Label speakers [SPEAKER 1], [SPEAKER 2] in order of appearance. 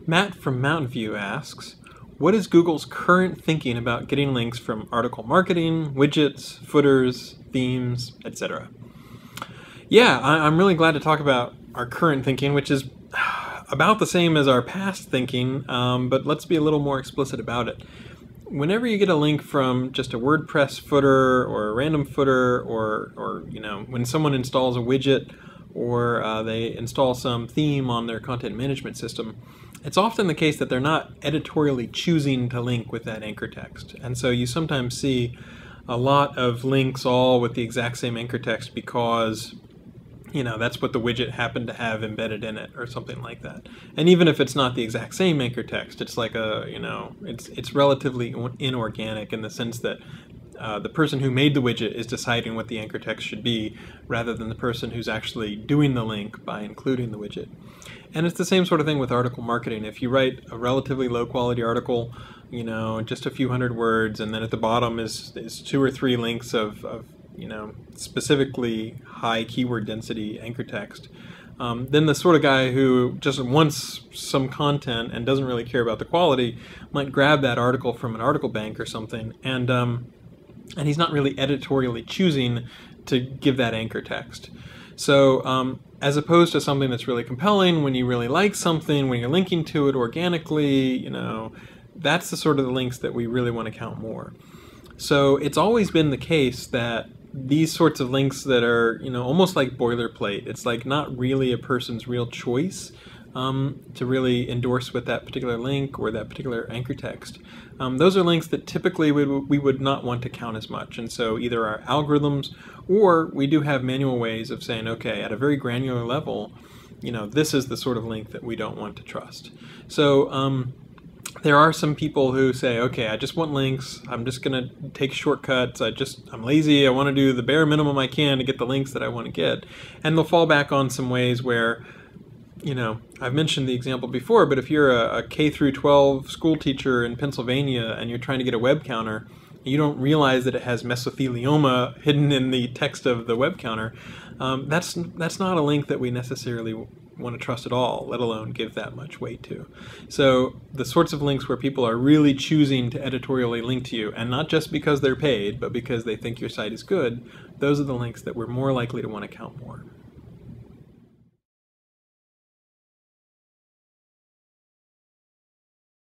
[SPEAKER 1] Matt from Mountain View asks, what is Google's current thinking about getting links from article marketing, widgets, footers, themes, etc.? Yeah, I'm really glad to talk about our current thinking, which is about the same as our past thinking, but let's be a little more explicit about it. Whenever you get a link from just a WordPress footer or a random footer, or when someone installs a widget or they install some theme on their content management system, it's often the case that they're not editorially choosing to link with that anchor text. And so you sometimes see a lot of links all with the exact same anchor text because that's what the widget happened to have embedded in it or something like that. And even if it's not the exact same anchor text, it's like it's relatively inorganic in the sense that the person who made the widget is deciding what the anchor text should be rather than the person who's actually doing the link by including the widget. And it's the same sort of thing with article marketing. If you write a relatively low quality article, just a few hundred words, and then at the bottom is 2 or 3 links of specifically high keyword density anchor text, then the sort of guy who just wants some content and doesn't really care about the quality might grab that article from an article bank or something, and he's not really editorially choosing to give that anchor text. So as opposed to something that's really compelling, when you really like something, when you're linking to it organically, that's the sort of the links that we really want to count more. So it's always been the case that these sorts of links that are, almost like boilerplate, it's like not really a person's real choice to really endorse with that particular link or that particular anchor text. Those are links that typically we would not want to count as much. And so either our algorithms or we do have manual ways of saying, okay, at a very granular level, this is the sort of link that we don't want to trust. So there are some people who say, okay, I just want links. I'm just going to take shortcuts. I'm lazy. I want to do the bare minimum I can to get the links that I want to get. And they'll fall back on some ways where, I've mentioned the example before, but if you're a K through 12 school teacher in Pennsylvania and you're trying to get a web counter, you don't realize that it has mesothelioma hidden in the text of the web counter, that's not a link that we necessarily want to trust at all, let alone give that much weight to. So the sorts of links where people are really choosing to editorially link to you, and not just because they're paid, but because they think your site is good, those are the links that we're more likely to want to count more.